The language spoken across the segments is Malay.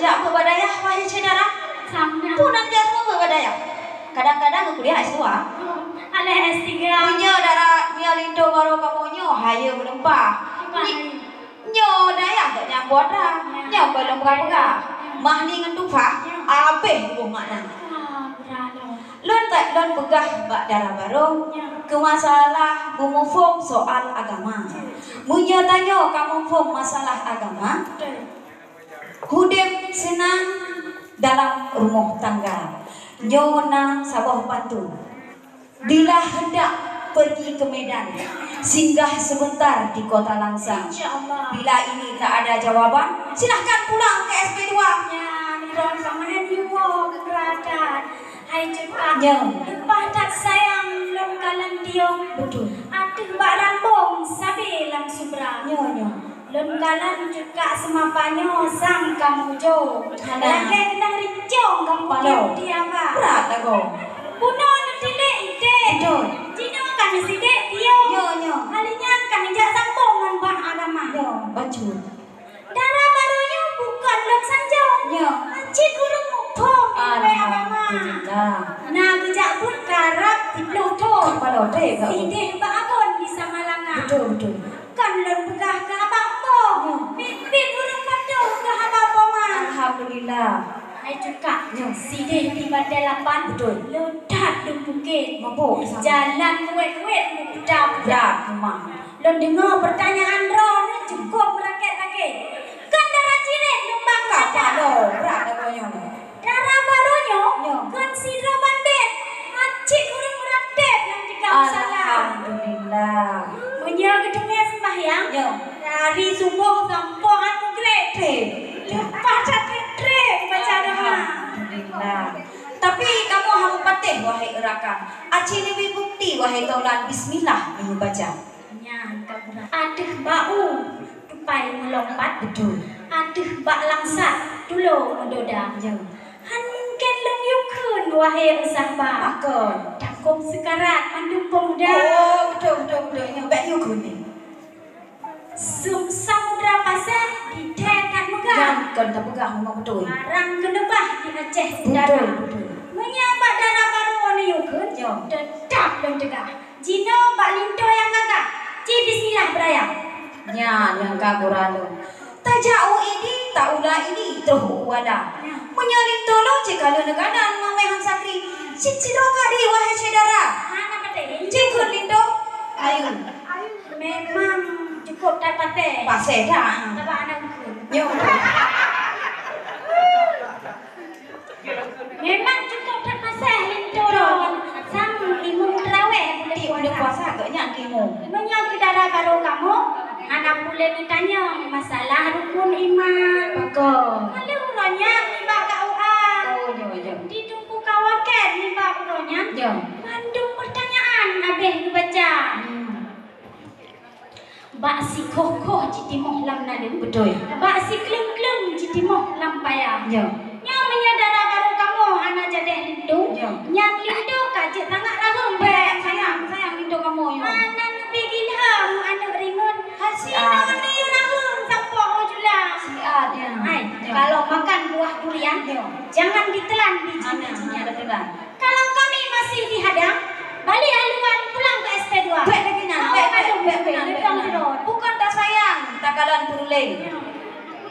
jak berbadaya wahai saudara. Sama. Punan dia semua berbadaya. Kadang-kadang kuliah S2. Ada S3. Punya darah Mia Lindo baru kamu haya melempah. Nyo daya tak nyambut dah. Nyo belum berapa. Mah ni ngenduk fah. Abeh bu makna. Lon tak lon begah bak darah baru. Ke masalah bumu form soal agama. Munya tanya kamu form masalah agama. Hudep senang dalam rumah tangga. Nyona sabah pantun. Bila hendak pergi ke Medan, singgah sebentar di kota Langsang. Bila ini tak ada jawaban, silahkan pulang ke SP2. Ya, menurut paman yuwo keberatan. Hai cekak. Ya. Lupa tak sayang lom kalan diong. Betul. Aduh mbak rambong sabi langsung berang. Nyonya. Lom kalan cekak semapanyo sang kamu jo. Halah. Lagi kena ricong kamu Palo. dia apa? Berat aku. Puno nanti ide. Betul. Cino kan side dia. Nyonya. Halinya kan jak sambungan bah agama. Nyo, baju. Darah barunya bukan lom sanjong. Nyo. Acik guru mumpung iwe agama. Alhamdulillah. Nah kejak pun karap di Pluto. Kalau dek kau. Sideh bakon di Samalanga. Betul. Kan lon begah ke abang mo. Pipit urung patuh ke abang mo mah. Alhamdulillah. Hai juga. Sideh di Bandelapan. Betul. Ledat di bukit. Mabuk di sana. Jalan wet-wet mudah. Berat memang. Lon dengar pertanyaan Ron cukup rakyat-rakyat. Kan darah ciret numbang Kapal ada. lo, berat aku nyo. Darah barunya Ya. kan sira bandet. Acik urung meradep nang dikau salah. Alhamdulillah. Punya gedungnya sembahyang. Ya. Dari subuh sampai anu grade. Baca grade baca doa. Alhamdulillah. Tapi kamu harus patih wahai erakan. Aci lebih bukti wahai taulan bismillah yang baca. Aduh bau tupai melompat. Betul. Aduh bak langsat dulu mendoda. Ya. Han mungkin lem yukun wahai usahba. Maka. Takut sekarat mandu pemuda. Oh, betul. Yang baik you guni. Samudra pasar di dekat megah. Yang kan tak pegang memang betul. Marang kenebah di Aceh Utara. Betul. Menyapa darah baru warna yukun. Ya. Tetap dan tegak. Jino Mbak Lindo yang gagah. Ci bismillah berayam. Ya, yang kaguralo. Tak jauh ini, tak ulah ini, terus wadah. Menyalin tolong jika lu neganan memehan sakri. Cici kadi wahai saudara. Mana kata? Cikun lindo. Ayo. Memang cukup dapat teh. Pasai dah. Tapi anak ukun. Yo. Memang cukup dapat teh Lindo. Sang ibu terawih boleh Udah puasa agaknya antimu. Menyok darah baru kamu. Anak boleh ditanya masalah rukun iman. Bagus. Kalau uronya nimbak KUA. Oh, yo. Di tuku kawaket nimbak uronya. Yo. Mandung pertanyaan abeh dibaca. Bak si kokoh jitimoh lam nadu. Betul. Bak si kleng-kleng jitimoh lam payah. Yo. Yang menyadara baru kamu anak jadeh lindu. Ya. Yang lindu kajit sangat rahum. Sayang lindo kamu yo. Anak bikin ham anak ringun. Hasina ni rahum sampok ojula. Siat ya. Hai, kalau makan buah durian, Ya. jangan ditelan biji-bijinya. Ada telan. Kalau kami masih dihadang, balik haluan pulang ke SP2. Baik lagi nan. Baik. Bukan tak sayang, tak kalan puruling.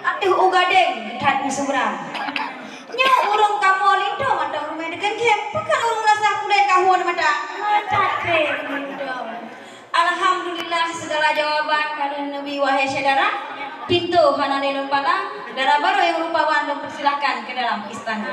Aduh ugadeng, kat musubrang. Nya urung kamu lindo mata rumah dekat kem. Bukan urung rasa kulai kahun mata. Alhamdulillah segala jawaban kalian Nabi wahai saudara. Pintu Hananilun Palang, darah baru yang rupawan persilahkan ke dalam istana.